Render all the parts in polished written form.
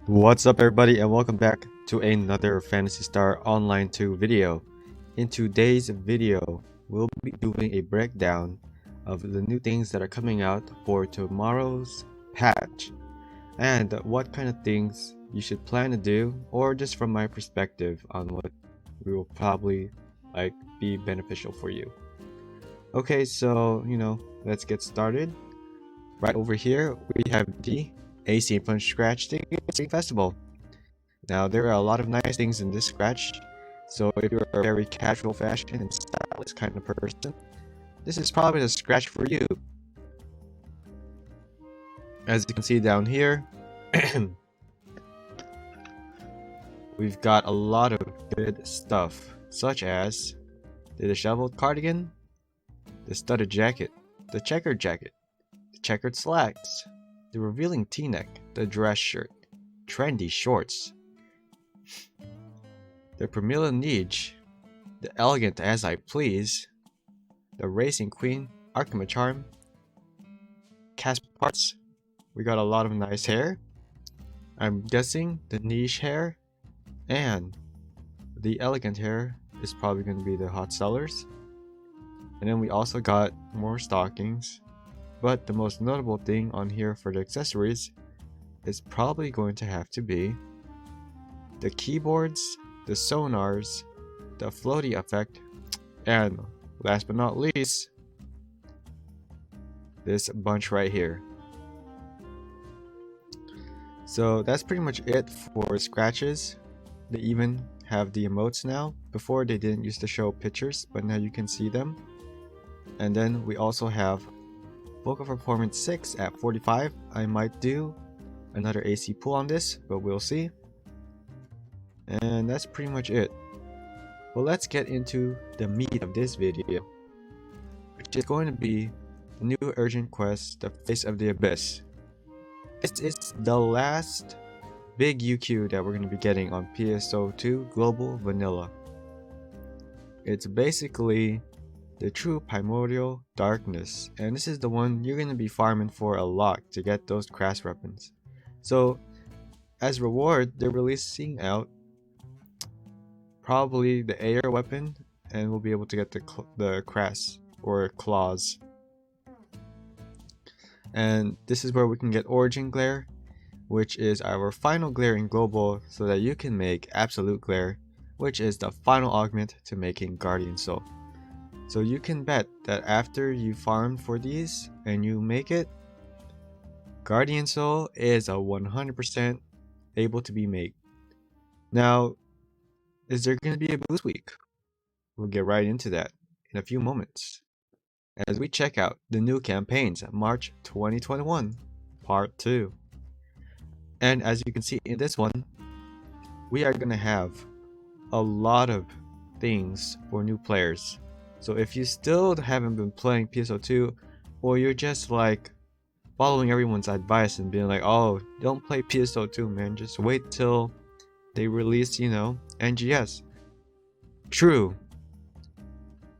What's up everybody and welcome back to another Phantasy Star Online 2 video. In today's video, we'll be doing a breakdown of the new things that are coming out for tomorrow's patch and what kind of things you should plan to do, or just from my perspective on what will probably be beneficial for you. Okay, so let's get started. Right over here we have the AC from Scratch Ticket Festival. Now there are a lot of nice things in this scratch, so if you're a very casual fashion and stylish kind of person, this is probably the scratch for you. As you can see down here, we've got a lot of good stuff, such as the disheveled cardigan, the studded jacket, the checkered jacket, the checkered slacks, the revealing t-neck, the dress shirt, trendy shorts, the Premila Niche, the elegant as I please, the racing queen, Archima charm, cast parts. We got a lot of nice hair. I'm guessing the niche hair and the elegant hair is probably going to be the hot sellers. And then we also got more stockings. But the most notable thing on here for the accessories is probably going to have to be the keyboards, the sonars, the floaty effect, and last but not least, this bunch right here. So that's pretty much it for scratches. They even have the emotes now. Before they didn't used to show pictures, but now you can see them. And then we also have Vocal Performance 6 at 45. I might do another AC pull on this, but we'll see. And that's pretty much it. Well, let's get into the meat of this video, which is going to be the new urgent quest, the Face of the Abyss. It's the last big UQ that we're going to be getting on PSO2 Global Vanilla. It's basically the true primordial darkness, and this is the one you're going to be farming for a lot to get those crass weapons. So as reward, they're releasing out probably the air weapon, and we'll be able to get the crass or claws. And this is where we can get Origin Glare, which is our final glare in Global, so that you can make Absolute Glare, which is the final augment to making Guardian Soul. So you can bet that after you farm for these and you make it, Guardian Soul is a 100% able to be made. Now, is there going to be a boost week? We'll get right into that in a few moments as we check out the new campaigns March 2021 Part 2. And as you can see in this one, we are going to have a lot of things for new players. So if you still haven't been playing PSO2, or you're just like following everyone's advice and being like, oh, don't play PSO2, man, just wait till they release, NGS. True.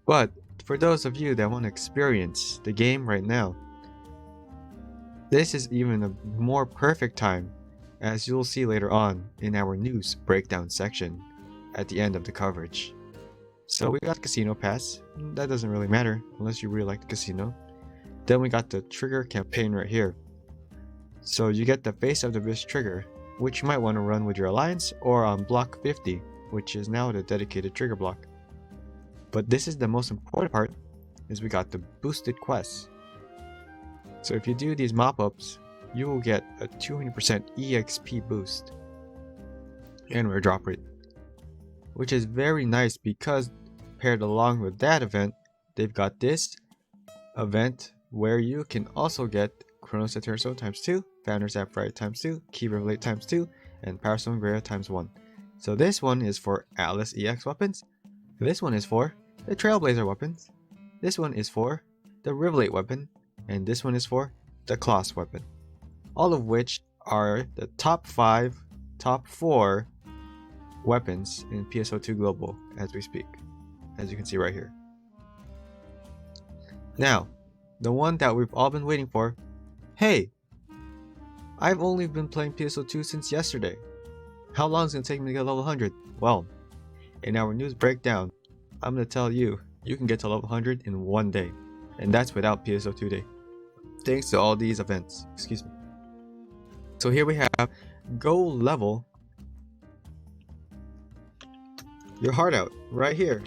But for those of you that want to experience the game right now, this is even a more perfect time, as you'll see later on in our news breakdown section at the end of the coverage. So we got Casino Pass. That doesn't really matter unless you really like the casino. Then we got the trigger campaign right here. So you get the Face of the Abyss trigger, which you might want to run with your alliance or on block 50, which is now the dedicated trigger block. But this is the most important part, is we got the boosted quests. So if you do these mop-ups, you will get a 200% EXP boost and rare drop rate, which is very nice because paired along with that event, they've got this event where you can also get Chronos Eterso times 2, Founders Aphrodite times 2, Key Revelate times 2, and Power Stone Greya times 1. So this one is for Atlas EX weapons, this one is for the Trailblazer weapons, this one is for the Revelate weapon, and this one is for the Kloss weapon. All of which are the top 4 weapons in PSO2 Global as we speak, as you can see right here. Now, the one that we've all been waiting for. Hey, I've only been playing PSO2 since yesterday. How long is it going to take me to get level 100? Well, in our news breakdown, I'm going to tell you, you can get to level 100 in one day. And that's without PSO2 day. Thanks to all these events. Excuse me. So here we have, go level your heart out, right here.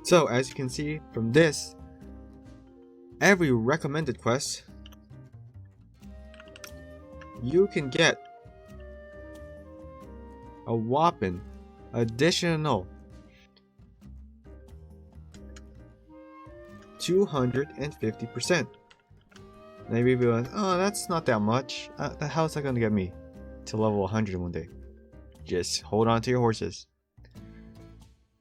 So as you can see from this, every recommended quest, you can get a whopping additional 250%. Maybe you'll be like, oh, that's not that much. How's that gonna get me to level 100 one day? Just hold on to your horses.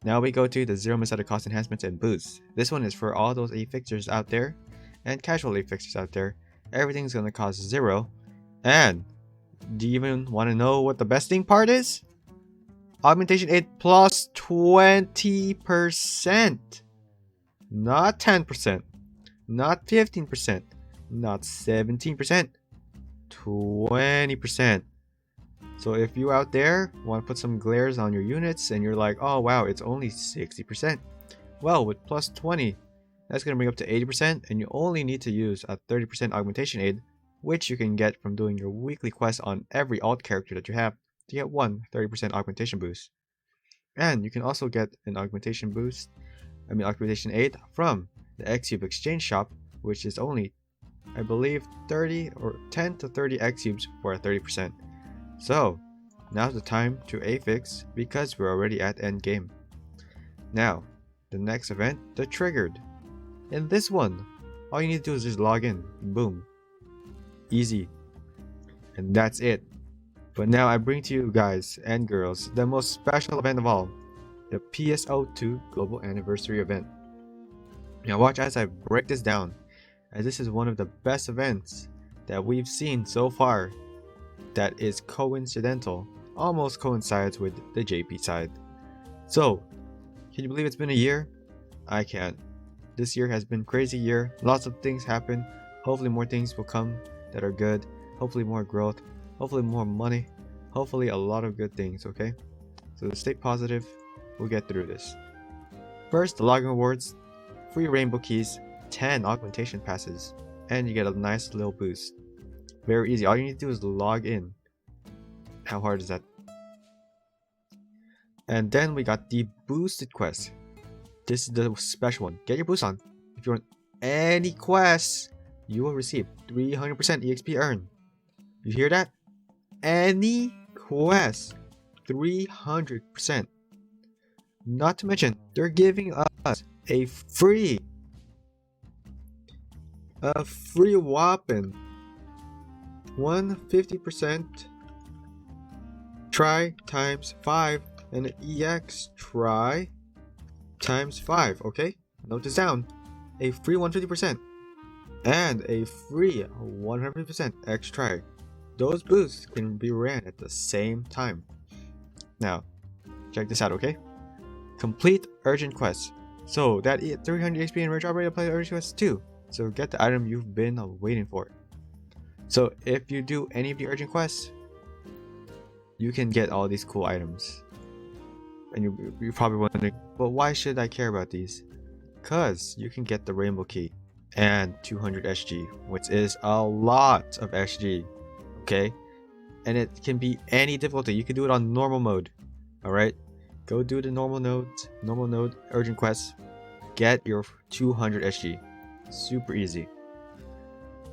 Now we go to the 0 missetted cost enhancements and boosts. This one is for all those 8 fixtures out there and casual 8 fixtures out there. Everything's gonna cost 0. And do you even want to know what the best thing part is? Augmentation 8 plus 20%. Not 10%. Not 15%. Not 17%. 20%. So if you out there want to put some glares on your units and you're like, oh wow, it's only 60%. Well, with plus 20, that's going to bring up to 80%, and you only need to use a 30% augmentation aid, which you can get from doing your weekly quest on every alt character that you have to get one 30% augmentation boost. And you can also get an augmentation aid from the X-Cube exchange shop, which is only, I believe, 30 or 10 to 30 X-Cubes for a 30%. So, now's the time to A-Fix because we're already at end game. Now, the next event, the Triggered. In this one, all you need to do is just log in. Boom. Easy. And that's it. But now I bring to you guys and girls the most special event of all, the PSO2 Global Anniversary event. Now watch as I break this down, as this is one of the best events that we've seen so far that is coincidental, almost coincides with the JP side. So, can you believe it's been a year? I can't. This year has been a crazy year. Lots of things happen. Hopefully more things will come that are good. Hopefully more growth. Hopefully more money. Hopefully a lot of good things, okay? So stay positive. We'll get through this. First, the login rewards. Free rainbow keys. 10 augmentation passes. And you get a nice little boost. Very easy. All you need to do is log in. How hard is that? And then we got the boosted quest. This is the special one. Get your boost on. If you want any quests, you will receive 300% EXP earn. You hear that? Any quest, 300%. Not to mention, they're giving us a free whopping 150% try times 5 and an EX try times 5, okay? Note this down. A free 150% and a free 100% X try. Those boosts can be ran at the same time. Now, check this out, okay? Complete urgent quests. So that 300 XP and rare job ready to play urgent quests too. So get the item you've been waiting for. So if you do any of the urgent quests, you can get all these cool items. And you're probably wondering, but why should I care about these? Because you can get the rainbow key and 200 SG, which is a lot of SG, okay? And it can be any difficulty. You can do it on normal mode, alright? Go do the normal node urgent quests, get your 200 SG. Super easy.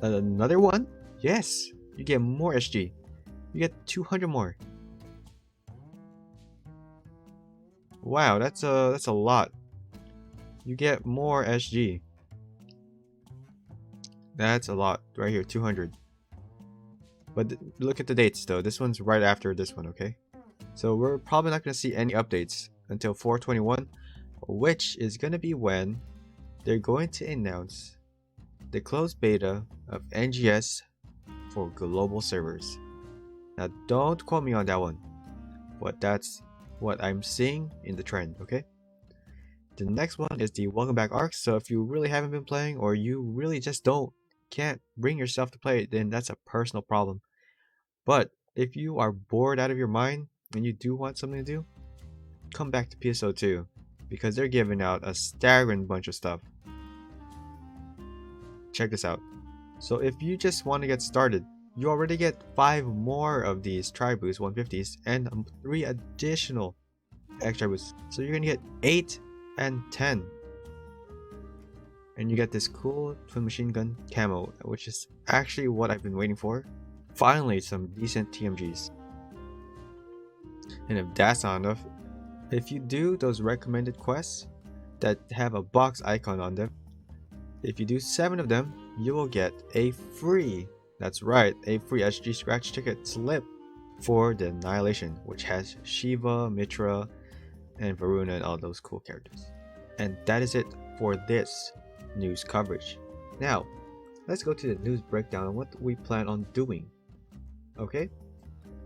Another one? Yes, you get more SG. You get 200 more. Wow, that's a lot. You get more SG. That's a lot right here, 200. But look at the dates though. This one's right after this one, okay? So we're probably not going to see any updates until 421, which is going to be when they're going to announce the closed beta of NGS for global servers. Now don't quote me on that one, but that's what I'm seeing in the trend, okay? The next one is the welcome back arc. So if you really haven't been playing, or you really just don't can't bring yourself to play it, then that's a personal problem. But if you are bored out of your mind and you do want something to do, come back to PSO2 because they're giving out a staggering bunch of stuff. Check this out. So if you just want to get started, you already get 5 more of these Tri-Boost 150s and 3 additional extra boosts. So you're gonna get 8 and 10. And you get this cool twin machine gun camo, which is actually what I've been waiting for. Finally, some decent TMGs. And if that's not enough, if you do those recommended quests that have a box icon on them, if you do 7 of them, you will get a free, that's right, a free SG scratch ticket slip for the Annihilation, which has Shiva, Mitra, and Varuna and all those cool characters. And that is it for this news coverage. Now, let's go to the news breakdown on what we plan on doing. Okay?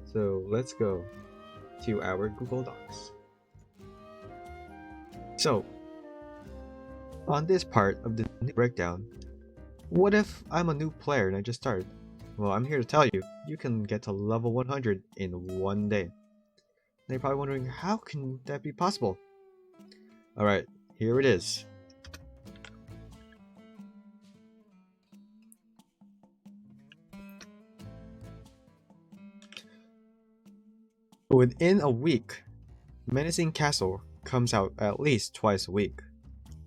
So let's go to our Google Docs. So, on this part of the news breakdown, what if I'm a new player and I just started? Well, I'm here to tell you, you can get to level 100 in one day. Now you're probably wondering, how can that be possible? Alright, here it is. Within a week, Menacing Castle comes out at least twice a week.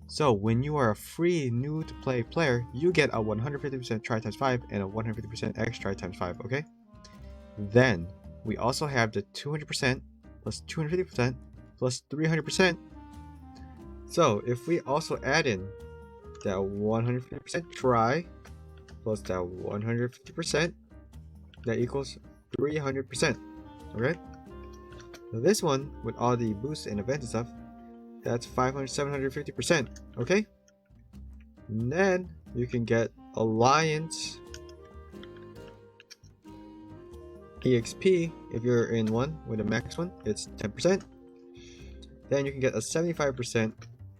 So when you are a free new to play player, you get a 150% try times 5 and a 150% X try times 5, okay? Then we also have the 200% plus 250% plus 300%. So if we also add in that 150% try plus that 150%, that equals 300%, okay? Now this one, with all the boosts and events and stuff, that's 750%, okay? And then you can get Alliance EXP if you're in one with a max one, it's 10%. Then you can get a 75%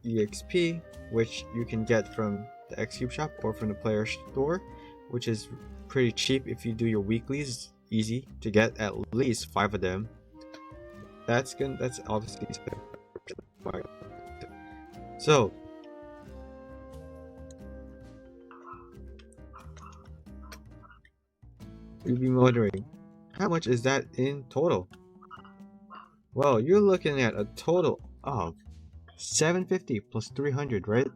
EXP, which you can get from the X-Cube shop or from the player store, which is pretty cheap if you do your weeklies. Easy to get at least 5 of them. That's obviously so you'd be wondering, how much is that in total? Well, you're looking at a total of 750 plus 300, right?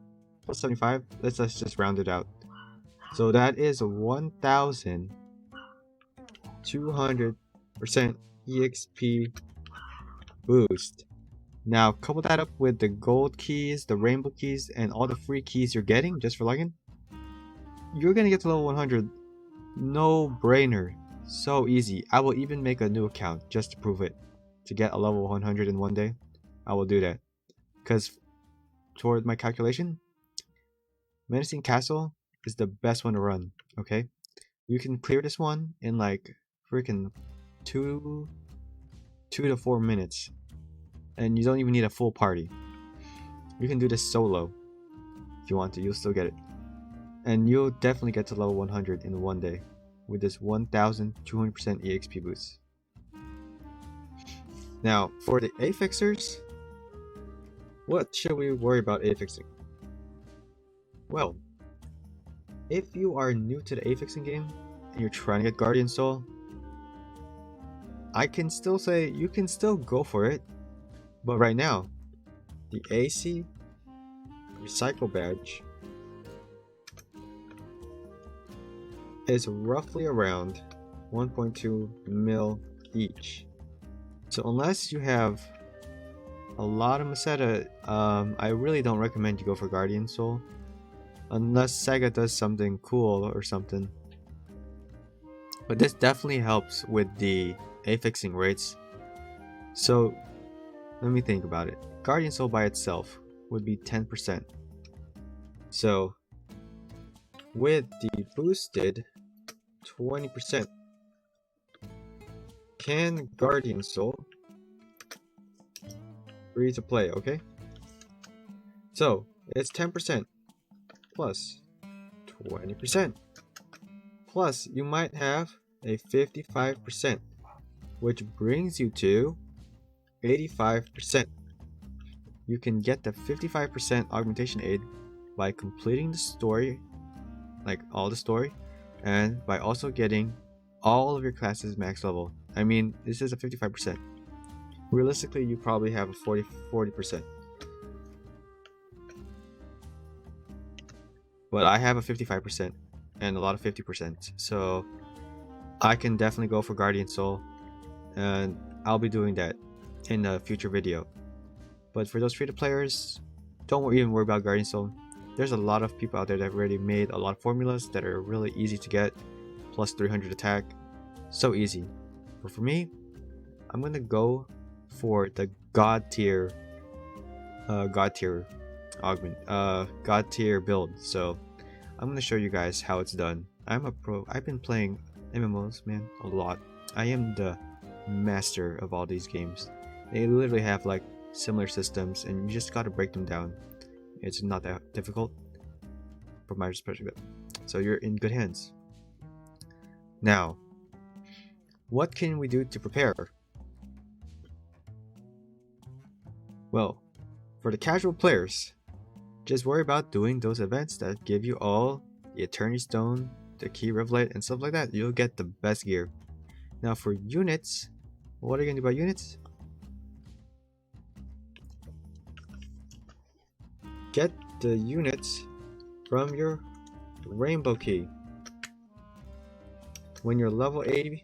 Plus 75. Let's just round it out. So that is a 1,200% EXP boost. Now couple that up with the gold keys, the rainbow keys, and all the free keys you're getting just for login. You're gonna get to level 100. No brainer. So easy. I will even make a new account just to prove it. To get a level 100 in one day, I will do that. Because toward my calculation, Menacing Castle is the best one to run. Okay, you can clear this one in like freaking 2 to 4 minutes. And you don't even need a full party. You can do this solo. If you want to, you'll still get it. And you'll definitely get to level 100 in one day with this 1,200% EXP boost. Now, for the A-Fixers, what should we worry about A-Fixing? Well, if you are new to the A-Fixing game and you're trying to get Guardian Soul, I can still say you can still go for it. But right now, the AC Recycle Badge is roughly around 1.2 mil each. So unless you have a lot of Meseta, I really don't recommend you go for Guardian Soul. Unless Sega does something cool or something. But this definitely helps with the A-Fixing rates. So let me think about it. Guardian Soul by itself would be 10%. So with the boosted 20%, can Guardian Soul free to play, okay? So it's 10% plus 20%. plus you might have a 55%, which brings you to 85%. You can get the 55% augmentation aid by completing the story, like all the story, and by also getting all of your classes max level. I mean, this is a 55%. Realistically, you probably have a 40%. But I have a 55% and a lot of 50%. So I can definitely go for Guardian Soul, and I'll be doing that in a future video. But for those free-to players, don't even worry about Guardian Soul. There's a lot of people out there that have already made a lot of formulas that are really easy to get, plus 300 attack, so easy. But for me, I'm gonna go for the god tier build. So I'm gonna show you guys how it's done. I'm a pro. I've been playing MMOs, man, a lot. I am the master of all these games. They literally have like similar systems, and you just gotta break them down. It's not that difficult from my perspective. So you're in good hands. Now, what can we do to prepare? Well, for the casual players, just worry about doing those events that give you all the Eternity Stone, the Key Revelate, and stuff like that. You'll get the best gear. Now for units, what are you gonna do about units? Get the units from your Rainbow Key. When you're level 80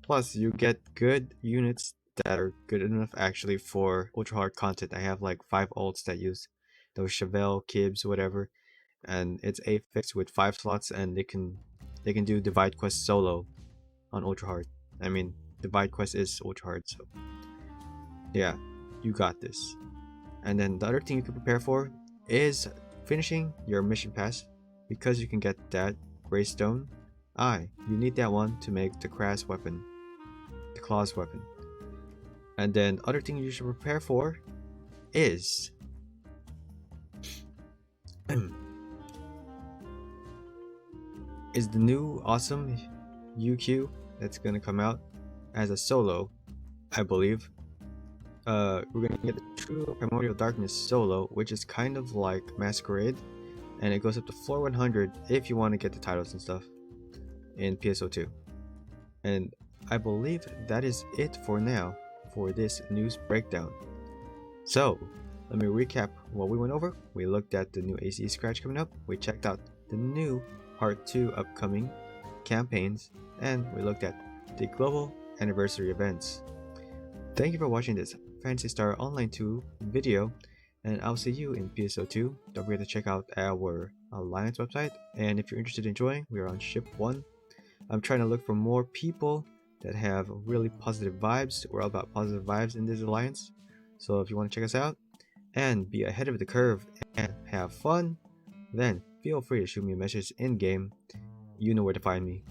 plus, you get good units that are good enough actually for ultra hard content. I have like 5 ults that use those Chevelle, Kibs, whatever, and it's a fix with 5 slots, and they can do Divide Quest solo on ultra hard. I mean, Divide Quest is ultra hard, so yeah, you got this. And then the other thing you can prepare for is finishing your mission pass, because you can get that Greystone Eye. You need that one to make the Claws weapon. And then other thing you should prepare for is is the new awesome UQ that's gonna come out as a solo, I believe. We're gonna get the True Primordial Darkness solo, which is kind of like Masquerade, and it goes up to floor 100 if you want to get the titles and stuff in PSO2. And I believe that is it for now for this news breakdown. So let me recap what we went over. We looked at the new ACE scratch coming up, we checked out the new Part 2 upcoming campaigns, and we looked at the global anniversary events. Thank you for watching this Phantasy Star Online 2 video, and I'll see you in PSO2. Don't forget to check out our Alliance website, and if you're interested in joining, we are on Ship 1. I'm trying to look for more people that have really positive vibes. We're all about positive vibes in this Alliance, so if you want to check us out and be ahead of the curve and have fun, then feel free to shoot me a message in game. You know where to find me.